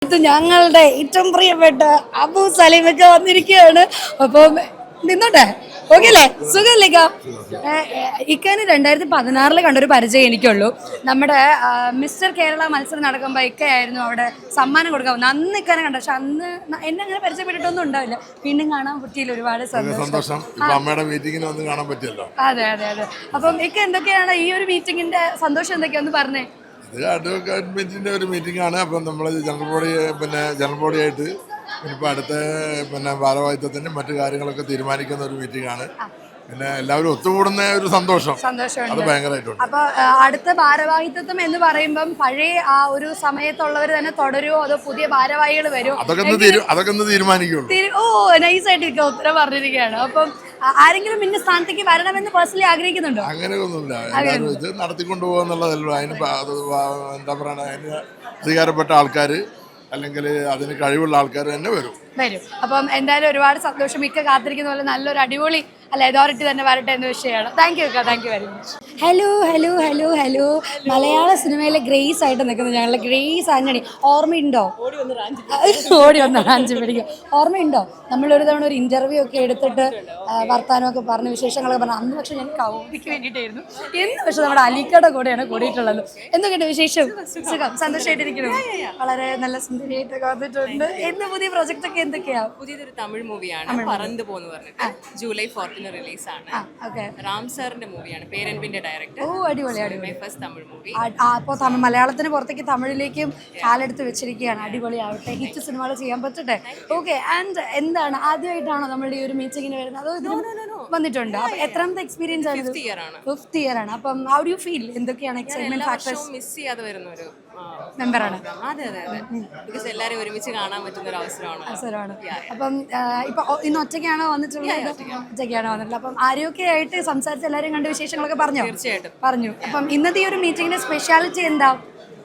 ഞങ്ങളുടെ ഏറ്റവും പ്രിയപ്പെട്ട അബു സലീമൊക്കെ വന്നിരിക്കുകയാണ്. അപ്പം നിന്നോട്ടെ, ഓക്കെ അല്ലേ? സുഖമല്ലേക്കാ? ഇക്കാന് 2016 കണ്ടൊരു പരിചയം എനിക്കുള്ളൂ. നമ്മുടെ മിസ്റ്റർ കേരള മത്സരം നടക്കുമ്പോൾ ഇക്കയായിരുന്നു അവിടെ സമ്മാനം കൊടുക്കാൻ വന്നത്. അന്ന് ഇക്കാനെ കണ്ട, പക്ഷെ അന്ന് എന്നെ അങ്ങനെ പരിചയപ്പെട്ടിട്ടൊന്നും ഉണ്ടാവില്ല. വീണ്ടും കാണാൻ പറ്റിയില്ല, ഒരുപാട് സന്തോഷം. അതെ അതെ അതെ. അപ്പം ഇക്ക എന്തൊക്കെയാണ് ഈ ഒരു മീറ്റിംഗിന്റെ സന്തോഷം എന്തൊക്കെയാന്ന് പറഞ്ഞേ? ഇത് അഡ്വക്കേറ്റ്മെന്റിന്റെ ഒരു മീറ്റിംഗ് ആണ്. അപ്പം നമ്മൾ ജനറൽ ബോഡിയായിട്ട് ഇപ്പോൾ അടുത്ത ഭാരവാഹിത്വത്തിൻ്റെ മറ്റു കാര്യങ്ങളൊക്കെ തീരുമാനിക്കുന്ന ഒരു മീറ്റിംഗ് ആണ്. പിന്നെ എല്ലാവരും ഒത്തുകൂടുന്ന ഒരു സന്തോഷം, അത് ഭയങ്കരമായിട്ടുണ്ട്. അപ്പൊ അടുത്ത ഭാരവാഹിത്വം എന്ന് പറയുമ്പം പഴയ ആ ഒരു സമയത്തുള്ളവർ തന്നെ തുടരുമോ അതോ പുതിയ ഭാരവാഹികൾ വരുമോ? അതൊക്കെ ഒന്ന് തീരുമാനിക്കുള്ളൂ. ഓ, നൈസായിട്ട് ഉത്തരം പറഞ്ഞിരിക്കുകയാണ്. അപ്പം ആരെങ്കിലും ഇന്ന സ്ഥാനത്തേക്ക് വരണമെന്ന് പേഴ്സണലി ആഗ്രഹിക്കുന്നുണ്ടോ? അങ്ങനെയൊന്നുമില്ല. എല്ലാവരും ഇത് നടത്തിക്കൊണ്ടുപോകുന്നുള്ളതല്ലോ. അതിന് എന്താ പറയുക, അതിന് അധികാരപ്പെട്ട ആൾക്കാർ അല്ലെങ്കിൽ അതിന് കഴിവുള്ള ആൾക്കാർ തന്നെ വരും. അപ്പം എന്തായാലും ഒരുപാട് സന്തോഷം. മിക്ക കാത്തിരിക്കുന്ന പോലെ നല്ലൊരു അടിപൊളി അതോറിറ്റി തന്നെ വരട്ടെ എന്ന വിഷയമാണ്. Thank you very much. Hello hello hello hello. മലയാള സിനിമയിലെ ഗ്രേസ് ആയിട്ട് നിൽക്കുന്നത് ഞങ്ങളുടെ ഗ്രേസ് ആന്റണി. ഓർമ്മയുണ്ടോ? ഓടി വന്ന റാഞ്ചി പിടിക്കും. ഓർമ്മയുണ്ടോ? നമ്മളൊരു തവണ ഒരു ഇന്റർവ്യൂ ഒക്കെ എടുത്തിട്ട് വർത്താനമൊക്കെ പറഞ്ഞ് വിശേഷങ്ങളൊക്കെ പറഞ്ഞു. അന്ന് പക്ഷെ ഞാൻ കൗതിക്ക് വേണ്ടിയിട്ടായിരുന്നു. എന്ന് പക്ഷെ നമ്മുടെ അലിക്കയുടെ കൂടെയാണ് കൂടിയിട്ടുള്ളത്. എന്തൊക്കെയുണ്ട് വിശേഷം? സുഖം, സന്തോഷമായിട്ടിരിക്കുന്നു. വളരെ നല്ല സുന്ദരിയായിട്ടൊക്കെ വന്നിട്ടുണ്ട്. എന്ന് പുതിയ പ്രൊജക്ട് ഒക്കെ എന്തൊക്കെയാ? പുതിയതൊരു തമിഴ് മൂവിയാണ് പറന്ന് പോന്ന് പറഞ്ഞിട്ട് ജൂലൈ 4 റിലീസാണ്. റാം സാറിന്റെ മൂവിയാണ്, പേരൻപിന്റെ ഡയറക്ടർ. ഓ, അടിപൊളി അടിപൊളി. First Tamil movie. അപ്പോൾ മലയാളത്തിന് പുറത്തേക്ക് തമിഴിലേക്കും കാലെടുത്ത് വെച്ചിരിക്കുകയാണ്. അടിപൊളിയാവട്ടെ, ഹിറ്റ് സിനിമകൾ ചെയ്യാൻ പറ്റട്ടെ. ഓക്കെ. ആൻഡ് എന്താണ്, ആദ്യമായിട്ടാണോ നമ്മളുടെ ഈ ഒരു മീറ്റിങ്ങിന് വരുന്നത് അതോ വന്നിട്ടുണ്ട്? അപ്പൊ എത്രാമത്തെ എക്സ്പീരിയൻസ് ആണ്? 5th ഇയർ ആണ്. അപ്പം ഹൗ ഡു യു ഫീൽ? എന്തൊക്കെയാണ് എക്സൈറ്റ്മെന്റ് ഫാക്ടേഴ്സ്? മിസ് ചെയ്യാതെ വരുന്ന ഒരു മെമ്പറാണ്. അതെ അതെ അതെ. ബിക്കോസ് എല്ലാവരും ഒരുമിച്ച് കാണാൻ പറ്റുന്ന ഒരു അവസരമാണ്. അപ്പം ഇപ്പൊ ഇന്ന് ഒറ്റയ്ക്കാണോ വന്നിട്ടുള്ളത്? ഒറ്റയ്ക്കാണോ വന്നിട്ടുള്ളത്? അപ്പം ആരെയൊക്കെ ആയിട്ട് സംസാരിച്ച് എല്ലാവരും കണ്ട വിശേഷങ്ങളൊക്കെ പറഞ്ഞോ? തീർച്ചയായിട്ടും പറഞ്ഞു. അപ്പം ഇന്നത്തെ ഈ ഒരു മീറ്റിംഗിന്റെ സ്പെഷ്യാലിറ്റി എന്താ?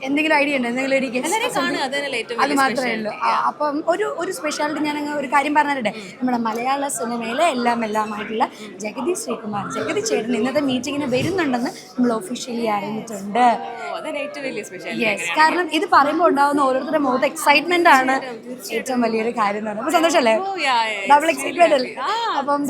എന്തെങ്കിലും ഐഡിയ ഉണ്ടോ? എന്തെങ്കിലും അത് മാത്രമേ ഉള്ളൂ. അപ്പം ഒരു സ്പെഷ്യാലിറ്റി ഞാൻ ഒരു കാര്യം പറഞ്ഞിട്ടെ. നമ്മുടെ മലയാള സിനിമയിലെ എല്ലാമായിട്ടുള്ള ജഗതി ശ്രീകുമാർ, ജഗതി ചേട്ടൻ ഇന്നത്തെ മീറ്റിങ്ങിന് വരുന്നുണ്ടെന്ന് നമ്മൾ ഒഫീഷ്യലി അറിഞ്ഞിട്ടുണ്ട്. യെസ്, കാരണം ഇത് പറയുമ്പോൾ ഉണ്ടാവുന്ന ഓരോരുത്തരുടെ മുഖത്ത് എക്സൈറ്റ്മെന്റ് ആണ് ഏറ്റവും വലിയൊരു കാര്യം എന്ന് പറയുന്നത്. സന്തോഷമല്ലേ? ഡബിൾ എക്സൈറ്റ്മെന്റ് അല്ലേ? അപ്പം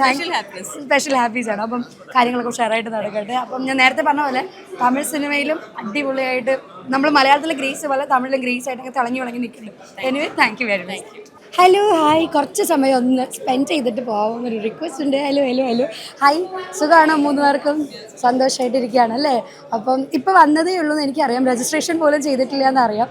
സ്പെഷ്യൽ ഹാപ്പീസ് ആണ്. അപ്പം കാര്യങ്ങളൊക്കെ ഉഷാറായിട്ട് നടക്കട്ടെ. അപ്പം ഞാൻ നേരത്തെ പറഞ്ഞ പോലെ തമിഴ് സിനിമയിലും അടിപൊളിയായിട്ട് നമ്മൾ മലയാളത്തിലെ ഗ്രേസ് പോലെ തമിഴിലെ ഗ്രേസ് ആയിട്ടൊക്കെ തിളങ്ങി നിൽക്കുന്നുണ്ട്. Anyway, thank you very much. Hello hi. കുറച്ച് സമയം ഒന്ന് സ്പെൻഡ് ചെയ്തിട്ട് പോകാമെന്നൊരു റിക്വസ്റ്റ് ഉണ്ട്. Hello hello hello hi. സുഖമാണോ? 3 പേർക്കും സന്തോഷമായിട്ടിരിക്കുകയാണ് അല്ലേ? അപ്പം ഇപ്പോൾ വന്നതേ ഉള്ളൂ എന്ന് എനിക്കറിയാം. രജിസ്ട്രേഷൻ പോലും ചെയ്തിട്ടില്ല എന്നറിയാം.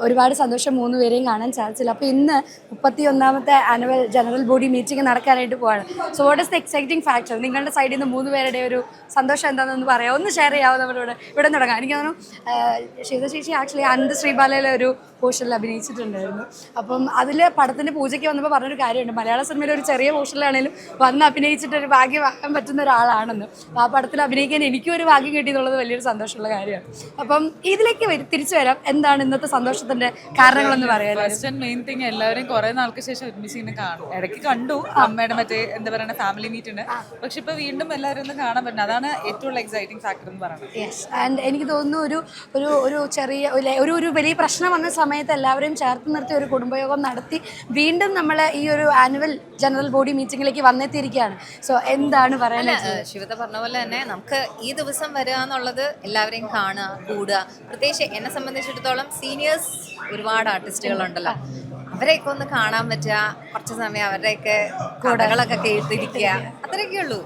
ഒരുപാട് സന്തോഷം, 3 പേരെയും കാണാൻ സാധിച്ചില്ല. അപ്പോൾ ഇന്ന് 31ാമത്തെ ആനുവൽ ജനറൽ ബോഡി മീറ്റിംഗ് നടക്കാനായിട്ട് പോവാണ്. So what is the exciting factor? നിങ്ങളുടെ സൈഡിൽ നിന്ന് 3 പേരുടെ ഒരു സന്തോഷം എന്താണെന്ന് പറയാം, ഒന്ന് ഷെയർ ചെയ്യാമോ? നമ്മളിവിടെ തുടങ്ങാം. എനിക്ക് തോന്നുന്നു ശിവ ചേച്ചി ആക്ച്വലി അനന്ത് ശ്രീബാലയിലെ ഒരു പോർഷനിൽ അഭിനയിച്ചിട്ടുണ്ടായിരുന്നു. അപ്പം അതിൽ പടത്തിൻ്റെ പൂജയ്ക്ക് വന്നപ്പോൾ പറഞ്ഞൊരു കാര്യമുണ്ട്, മലയാള സിനിമയിലെ ഒരു ചെറിയ പോർഷനിലാണെങ്കിലും വന്ന് അഭിനയിച്ചിട്ടൊരു ഭാഗ്യം വാങ്ങാൻ പറ്റുന്ന ഒരാളാണെന്ന്. ആ പടത്തിൽ അഭിനയിക്കാൻ എനിക്കും ഒരു ഭാഗ്യം കിട്ടിയെന്നുള്ളത് വലിയൊരു സന്തോഷമുള്ള കാര്യമാണ്. അപ്പം ഇതിലേക്ക് തിരിച്ചു വരാം. എന്താണ് ഇന്നത്തെ സന്തോഷത്തിന്റെ കാരണങ്ങളെന്ന് പറയാം? മെയിൻ തിങ്, എല്ലാവരും കുറെ നാൾക്ക് ശേഷം ഒരുമിച്ച് ഇങ്ങനെ കാണും. ഇടയ്ക്ക് കണ്ടു അമ്മയുടെ മറ്റേ എന്താ പറയുക ഫാമിലി മീറ്റ് ഉണ്ട്. പക്ഷെ ഇപ്പൊ വീണ്ടും എല്ലാവരും ഒന്ന് കാണാൻ പറ്റുന്നത്, അതാണ് ഏറ്റവും എക്സൈറ്റിംഗ് ഫാക്ടർ എന്ന് പറയുന്നത്. യെസ്, ആൻഡ് എനിക്ക് തോന്നുന്നു ഒരു ചെറിയ ഒരു വലിയ പ്രശ്നം വന്ന സമയത്ത് എല്ലാവരും ചേർത്ത് നിർത്തി ഒരു കുടുംബയോഗം നടത്തി വീണ്ടും നമ്മൾ ഈ ഒരു ആനുവൽ ജനറൽ ബോഡി മീറ്റിംഗിലേക്ക് വന്നെത്തിയിരിക്കുകയാണ്. സോ എന്താണ് പറയാനുള്ളത്? ശിവത പറഞ്ഞ പോലെ തന്നെ നമുക്ക് ഈ ദിവസം വരിക എന്നുള്ളത് എല്ലാവരെയും കാണുക, കൂടുക. പ്രത്യേകിച്ച് എന്നെ സംബന്ധിച്ചിടത്തോളം സീനിയേഴ്സ് ഒരുപാട് ആർട്ടിസ്റ്റുകളുണ്ടല്ലോ, അവരെയൊക്കെ ഒന്ന് കാണാൻ പറ്റുക, കുറച്ച് സമയം അവരുടെയൊക്കെ കഥകളൊക്കെ കേട്ടിരിക്കുക, അത്രയൊക്കെ ഉള്ളൂ.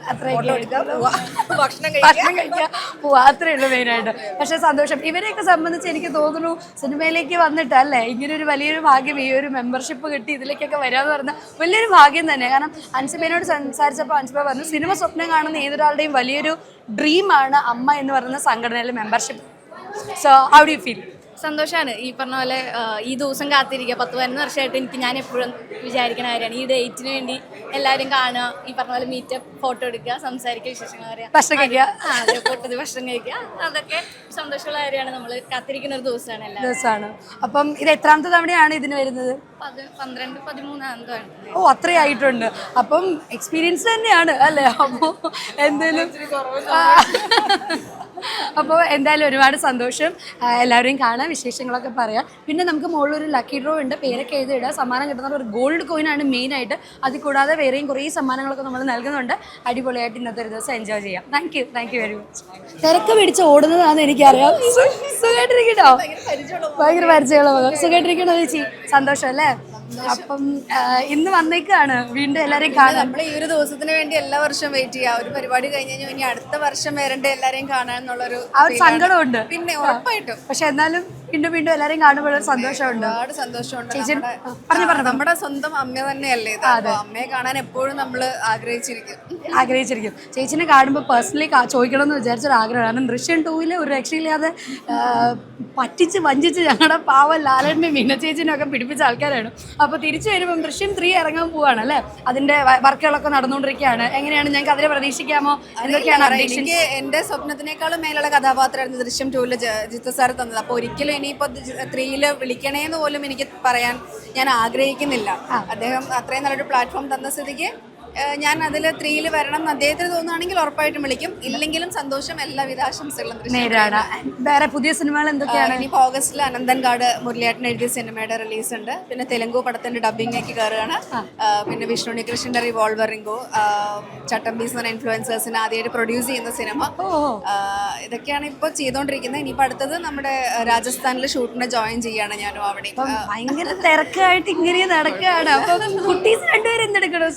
ഭക്ഷണം കഴിക്കുക, പോവാ, അത്രേ ഉള്ളൂ മെയിനായിട്ട്. പക്ഷെ സന്തോഷം. ഇവരെയൊക്കെ സംബന്ധിച്ച് എനിക്ക് തോന്നുന്നു സിനിമയിലേക്ക് വന്നിട്ട് അല്ലേ ഇങ്ങനെ ഒരു വലിയൊരു ഭാഗ്യം, ഈ ഒരു മെമ്പർഷിപ്പ് കിട്ടി ഇതിലേക്കൊക്കെ വരാമെന്ന് പറഞ്ഞാൽ വലിയൊരു ഭാഗ്യം തന്നെ. കാരണം അൻസിബേനോട് സംസാരിച്ചപ്പോൾ അൻസിബ പറഞ്ഞു, സിനിമ സ്വപ്നം കാണുന്ന ഏതൊരാളുടെയും വലിയൊരു ഡ്രീമാണ് അമ്മ എന്ന് പറയുന്ന സംഘടനയിലെ membership. So how do you feel? സന്തോഷമാണ്. ഈ പറഞ്ഞ പോലെ ഈ ദിവസം കാത്തിരിക്കുക. 10-11 വർഷമായിട്ട് ഞാൻ എപ്പോഴും വിചാരിക്കുന്ന കാര്യമാണ് ഈ ഡേറ്റിന് വേണ്ടി എല്ലാവരും കാണുക, ഈ പറഞ്ഞ പോലെ മീറ്റപ്പ്, ഫോട്ടോ എടുക്കുക, സംസാരിക്കുക, വിശേഷങ്ങൾ അറിയാം, ഭക്ഷണം കഴിക്കുക. അതൊക്കെ സന്തോഷമുള്ള കാര്യമാണ്. നമ്മൾ കാത്തിരിക്കുന്ന ഒരു ദിവസമാണ്. അപ്പം ഇത് എത്രാമത്തെ തവണയാണ് ഇതിന് വരുന്നത്? 12-13 ഓ, അത്രയായിട്ടുണ്ട്. അപ്പം എക്സ്പീരിയൻസ് തന്നെയാണ് അല്ലേ? അപ്പോൾ എന്തെങ്കിലും അപ്പോൾ എന്തായാലും ഒരുപാട് സന്തോഷം. എല്ലാവരെയും കാണാം, വിശേഷങ്ങളൊക്കെ പറയാം. പിന്നെ നമുക്ക് മുകളിലൊരു ലക്കി ഡ്രോ ഉണ്ട്, പേരൊക്കെ എഴുതിയിടുക. സമ്മാനം കിട്ടുന്നത് ഒരു ഗോൾഡ് കോയിനാണ് മെയിനായിട്ട്. അതിൽ കൂടാതെ വേറെയും കുറേ സമ്മാനങ്ങളൊക്കെ നമ്മൾ നൽകുന്നുണ്ട്. അടിപൊളിയായിട്ട് ഇന്നത്തെ ഒരു ദിവസം എൻജോയ് ചെയ്യാം. Thank you very much. തിരക്ക് പിടിച്ച് ഓടുന്നതാണെന്ന് എനിക്കറിയാം. സുഖമായിട്ടിരിക്കണോ? ഭയങ്കര പരിചയമുള്ള സുഖമായിട്ടിരിക്കണോ ചേച്ചി? സന്തോഷം അല്ലേ? അപ്പം ഇന്ന് വന്നേക്കാണ് വീണ്ടും എല്ലാരെയും കാണാൻ. നമ്മൾ ഈ ഒരു ദിവസത്തിന് വേണ്ടി എല്ലാ വർഷവും വെയിറ്റ് ചെയ്യാം. ഒരു പരിപാടി കഴിഞ്ഞ് കഴിഞ്ഞാൽ ഇനി അടുത്ത വർഷം വരണ്ടേ എല്ലാരെയും കാണാൻ എന്നുള്ളൊരു ആ ഒരു സങ്കടമുണ്ട്. പിന്നെ ഉറപ്പായിട്ടും. പക്ഷെ എന്നാലും വീണ്ടും വീണ്ടും എല്ലാരെയും കാണുമ്പോൾ ഒരു സന്തോഷമുണ്ട്. ഒരുപാട് സന്തോഷമുണ്ട്. ചേച്ചി നമ്മുടെ സ്വന്തം അമ്മ തന്നെയല്ലേ ഇത്. അപ്പൊ അമ്മയെ കാണാൻ എപ്പോഴും നമ്മൾ ആഗ്രഹിച്ചിരിക്കും. ചേച്ചിനെ കാണുമ്പോൾ പേഴ്സണലി ചോദിക്കണമെന്ന് വിചാരിച്ചൊരു ആഗ്രഹമാണ്. കാരണം ദൃശ്യം 2 ഒരു രക്ഷയില്ലാതെ പറ്റിച്ച് വഞ്ചിച്ച് ഞങ്ങളുടെ പാവം ലാലേട്ടനെയും മീന ചേച്ചിനെ ഒക്കെ പിടിപ്പിച്ച ആൾക്കാരാണ്. അപ്പോൾ തിരിച്ചു വരുമ്പം ദൃശ്യം 3 ഇറങ്ങാൻ പോവാണ് അല്ലേ? അതിന്റെ വർക്കുകളൊക്കെ നടന്നുകൊണ്ടിരിക്കുകയാണ്. എങ്ങനെയാണ്, ഞങ്ങൾക്ക് അതിനെ പ്രതീക്ഷിക്കാമോ? എന്തൊക്കെയാണ് എനിക്ക് എന്റെ സ്വപ്നത്തിനേക്കാളും മേലുള്ള കഥാപാത്രമായിരുന്നു ദൃശ്യം 2 ജിത്തു സാർ തന്നത്. അപ്പോൾ ഒരിക്കലും ഇനിയിപ്പോൾ 3 വിളിക്കണേന്ന് പോലും എനിക്ക് പറയാൻ ഞാൻ ആഗ്രഹിക്കുന്നില്ല. അദ്ദേഹം അത്രയും നല്ലൊരു പ്ലാറ്റ്ഫോം തന്ന സ്ഥിതിക്ക് ഞാൻ അതിൽ 3 വരണം എന്ന് അദ്ദേഹത്തിന് തോന്നുകയാണെങ്കിൽ ഉറപ്പായിട്ടും വിളിക്കും. ഇല്ലെങ്കിലും സന്തോഷം. എല്ലാവിധ ആശംസകളും നേരാണ്. വേറെ പുതിയ സിനിമകൾ എന്തൊക്കെയാണ്? ഇനിയിപ്പോൾ ഓഗസ്റ്റിൽ അനന്തൻകാട് മുരളിയേട്ടൻ എഴുതിയ സിനിമയുടെ റിലീസ് ഉണ്ട്. പിന്നെ തെലുങ്കു പടത്തിന്റെ ഡബിങ്ങിലേക്ക് കയറുകയാണ്. പിന്നെ വിഷ്ണു ഉണ്ണികൃഷ്ണന്റെ റിവോൾവറിംഗോ, ചട്ടമ്പീസ് എന്ന ഇൻഫ്ലുവൻസേഴ്സിനെ ആദ്യമായിട്ട് പ്രൊഡ്യൂസ് ചെയ്യുന്ന സിനിമ. ഇതൊക്കെയാണ് ഇപ്പോൾ ചെയ്തുകൊണ്ടിരിക്കുന്നത്. ഇനിയിപ്പോൾ അടുത്തത് നമ്മുടെ രാജസ്ഥാനിൽ ഷൂട്ടിന് ജോയിൻ ചെയ്യാണ് ഞാനും അവിടെ. ഭയങ്കര തിരക്കായിട്ട് ഇങ്ങനെ നടക്കുകയാണ്. അപ്പൊ കുട്ടീസ് രണ്ടുപേരും എന്തെടുക്കണോ?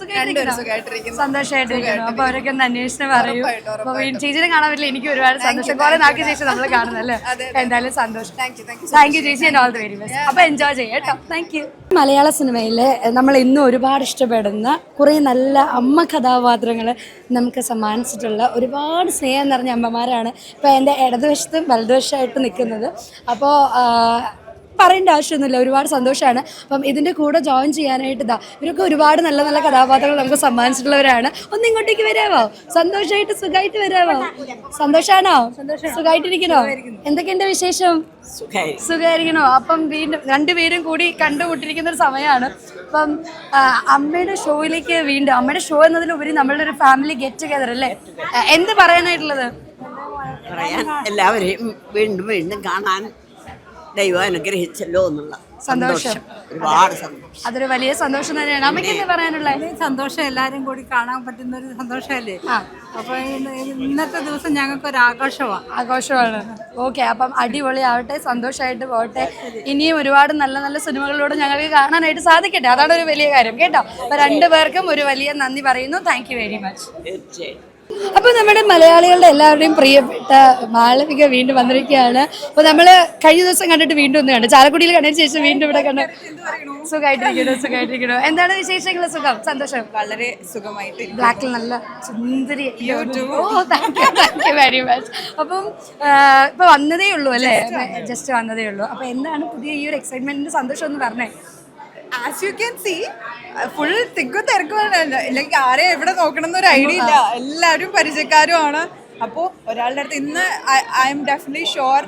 സന്തോഷമായിട്ടിരിക്കുന്നു. അപ്പൊ അവരൊക്കെ ഒന്ന് അന്വേഷണം പറയൂ. അപ്പൊ ചേച്ചിനെ കാണാൻ പറ്റില്ല, എനിക്ക് ഒരുപാട് സന്തോഷം. കുറെ നാൾക്ക് ശേഷം നമ്മൾ കാണുന്നല്ലേ? എന്തായാലും സന്തോഷം. താങ്ക് യു ചേച്ചി. And all the very best. അപ്പൊ എൻജോയ് ചെയ്യാം കേട്ടോ. Thank you. മലയാള സിനിമയിലെ നമ്മൾ ഇന്നും ഒരുപാട് ഇഷ്ടപ്പെടുന്ന കുറേ നല്ല അമ്മ കഥാപാത്രങ്ങൾ നമുക്ക് സമ്മാനിച്ചിട്ടുള്ള ഒരുപാട് സ്നേഹം നിറഞ്ഞ അമ്മമാരാണ് ഇപ്പോൾ എൻ്റെ ഇടതുവശത്തും വലതുവശമായിട്ട് നിൽക്കുന്നത്. അപ്പോൾ പറയേണ്ട ആവശ്യമൊന്നുമില്ല, ഒരുപാട് സന്തോഷമാണ്. അപ്പം ഇതിൻ്റെ കൂടെ ജോയിൻ ചെയ്യാനായിട്ട് ഇവരൊക്കെ ഒരുപാട് നല്ല നല്ല കഥാപാത്രങ്ങൾ നമുക്ക് സമ്മാനിച്ചിട്ടുള്ളവരാണ്. ഒന്ന് ഇങ്ങോട്ടേക്ക് വരാമോ? സന്തോഷമായിട്ട് സുഖമായിട്ട് വരാമോ? സന്തോഷമാണോ? സുഖമായിട്ടിരിക്കണോ? എന്തൊക്കെയുണ്ട് വിശേഷം? സുഖമായിരിക്കണോ? അപ്പം വീണ്ടും രണ്ടുപേരും കൂടി കണ്ടുമുട്ടിരിക്കുന്ന ഒരു സമയമാണ്. അപ്പം അമ്മയുടെ ഷോയിലേക്ക് വീണ്ടും, അമ്മയുടെ ഷോ എന്നതിലുപരി നമ്മളുടെ ഒരു ഫാമിലി ഗെറ്റ് ടുഗെദർ അല്ലേ? എന്ത് പറയാനായിട്ടുള്ളത്? എല്ലാവരെയും വീണ്ടും വീണ്ടും കാണാൻ ദൈവം അനുഗ്രഹിച്ചല്ലോ എന്നുള്ള സന്തോഷം, ഒരുപാട് സന്തോഷം. അതൊരു വലിയ സന്തോഷം തന്നെയാണ്. അമ്മയ്ക്ക് എന്താ പറയാനുള്ളത്? സന്തോഷം, എല്ലാരും കൂടി കാണാൻ പറ്റുന്ന ഒരു സന്തോഷമല്ലേ. അപ്പൊ ഇന്നത്തെ ദിവസം ഞങ്ങൾക്ക് ഒരു ആഘോഷമാണ്. ഓക്കെ, അപ്പം അടിപൊളിയാവട്ടെ, സന്തോഷമായിട്ട് പോകട്ടെ. ഇനിയും ഒരുപാട് നല്ല നല്ല സിനിമകളിലൂടെ ഞങ്ങൾക്ക് കാണാനായിട്ട് സാധിക്കട്ടെ. അതാണ് ഒരു വലിയ കാര്യം കേട്ടോ. അപ്പൊ രണ്ടുപേർക്കും ഒരു വലിയ നന്ദി പറയുന്നു. Thank you very much. തീർച്ചയായും. അപ്പോൾ നമ്മുടെ മലയാളികളുടെ എല്ലാവരുടെയും പ്രിയപ്പെട്ട മാളവിക വീണ്ടും വന്നിരിക്കുകയാണ്. അപ്പോൾ നമ്മൾ കഴിഞ്ഞ ദിവസം കണ്ടിട്ട് വീണ്ടും ഒന്ന് കണ്ടു, ചാലക്കുടിയിൽ കണ്ടതിന് ശേഷം വീണ്ടും ഇവിടെ കണ്ടു. സുഖമായിട്ടിരിക്കണോ? എന്താണ് വിശേഷങ്ങൾ? സുഖം, സന്തോഷം. വളരെ സുഖമായിട്ട്. ബ്ലാക്കിൽ നല്ല സുന്ദരി. Thank you very much. അപ്പം ഇപ്പൊ വന്നതേ ഉള്ളൂ അല്ലേ? ജസ്റ്റ് വന്നതേ ഉള്ളൂ. അപ്പൊ എന്താണ് പുതിയ ഈ ഒരു എക്സൈറ്റ്മെന്റിന്റെ സന്തോഷം എന്ന് പറഞ്ഞേ? As you can see full തിക്കും തിരക്കുമാണ്. ഇല്ലെങ്കിൽ ആരെ എവിടെ നോക്കണം എന്നൊരു ഐഡിയ ഇല്ല. എല്ലാവരും പരിചയക്കാരുമാണ്. അപ്പോൾ ഒരാളുടെ അടുത്ത് ഇന്ന് ഐ എം ഡെഫിനറ്റ്ലി ഷുവർ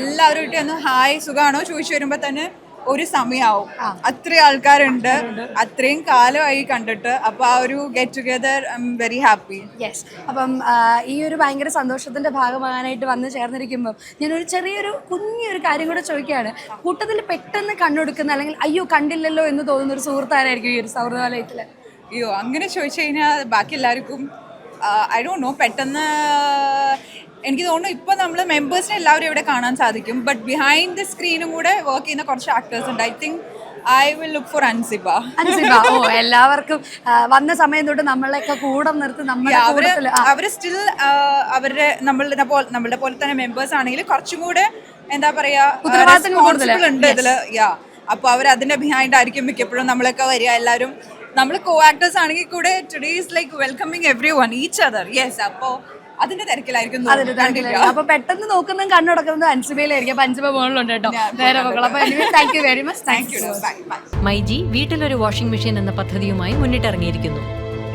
എല്ലാവരും ഒന്ന് ഹായ് സുഖമാണോ ചോദിച്ചു വരുമ്പോൾ തന്നെ ഒരു സമയമാവും. അത്രയും ആൾക്കാരുണ്ട്, അത്രയും കാലമായി കണ്ടിട്ട്. അപ്പോൾ ആ ഒരു get together I am very happy. Yes. അപ്പം ഈ ഒരു ഭയങ്കര സന്തോഷത്തിൻ്റെ ഭാഗമാകാനായിട്ട് വന്ന് ചേർന്നിരിക്കുമ്പോൾ ഞാനൊരു ചെറിയൊരു കുഞ്ഞൊരു കാര്യം കൂടെ ചോദിക്കുകയാണ്. കൂട്ടത്തിൽ പെട്ടെന്ന് കണ്ണൊടുക്കുന്ന അല്ലെങ്കിൽ അയ്യോ കണ്ടില്ലല്ലോ എന്ന് തോന്നുന്ന ഒരു സുഹൃത്താരായിരിക്കും ഈ ഒരു സൗഹൃദാലയത്തിൽ? അയ്യോ അങ്ങനെ ചോദിച്ചു കഴിഞ്ഞാൽ ബാക്കി എല്ലാവർക്കും ഐ ഡോണ്ട് നോ, പെട്ടെന്ന് എനിക്ക് തോന്നുന്നു ഇപ്പോൾ നമ്മൾ മെമ്പേഴ്സിനെ എല്ലാവരും ഇവിടെ കാണാൻ സാധിക്കും. ബട്ട് ബിഹൈൻഡ് ദ സ്ക്രീനും കൂടെ വർക്ക് ചെയ്യുന്ന കുറച്ച് ആക്ടേഴ്സ് ഉണ്ട്. I think I will look for Ansiba. Oh, എല്ലാവർക്കും വന്ന സമയം തൊട്ട് നമ്മളെയൊക്കെ കൂടെ നിർത്തി അവര് സ്റ്റിൽ അവരുടെ നമ്മളുടെ പോലെ തന്നെ മെമ്പേഴ്സ് ആണെങ്കിൽ കുറച്ചും കൂടെ എന്താ പറയാ റെസ്പോൺസിബിൾ ഉണ്ട് ഇതില്. അപ്പൊ അവർ അതിന്റെ ബിഹൈൻഡ് ആയിരിക്കും മിക്കപ്പോഴും നമ്മളൊക്കെ വരിക. എല്ലാവരും നമ്മൾ കോ ആക്ടേഴ്സ് ആണെങ്കിൽ കൂടെ today is like welcoming every one each other. Yes, അപ്പോ അതിന്റെ തിരക്കിലായിരിക്കും. അപ്പൊ പെട്ടെന്ന് നോക്കുന്നതും കണ്ണുടക്കുന്നത് അൻസിബയിലായിരിക്കും. അപ്പൊ അൻസിബ മുകളിലുണ്ട് കേട്ടോ, നേരെ മക്കൾ. അപ്പൊ thank you very much. Thank you. MyG വീട്ടിലൊരു വാഷിംഗ് മെഷീൻ എന്ന പദ്ധതിയുമായി മുന്നിട്ടിറങ്ങിയിരിക്കുന്നു.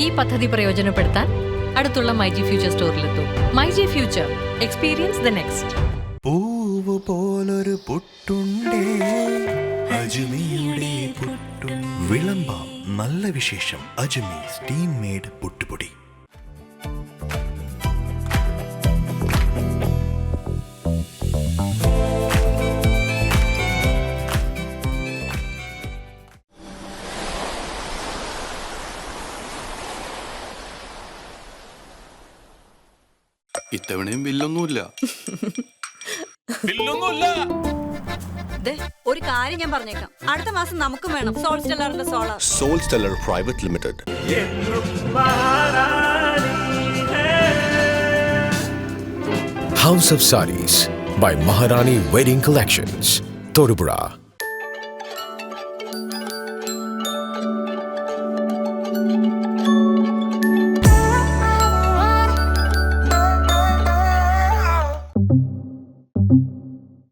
ഈ പദ്ധതി പ്രയോജനപ്പെടുത്താൻ അടുത്തുള്ള മൈജി ഫ്യൂച്ചർ സ്റ്റോറിലെത്തും. MyG future, experience the next. പൂവ് പോലൊരു പുട്ടുണ്ടേ അജ്മിയുടെ പുട്ടും. വിളമ്പാം നല്ല വിശേഷം. അജ്മി സ്റ്റീം മെയ്ഡ് പുട്ടുപൊടി. ഇത്തവണയും ബില്ലൊന്നുമില്ല. ഒരു കാര്യം ഞാൻ പറഞ്ഞേക്കാം, അടുത്ത മാസം നമുക്കും വേണം സോൾ സ്റ്റെല്ലറിന്റെ സോളാർ. Sol Stellar private limited. House of Sarees by Maharani Wedding Collections, Todupuzha.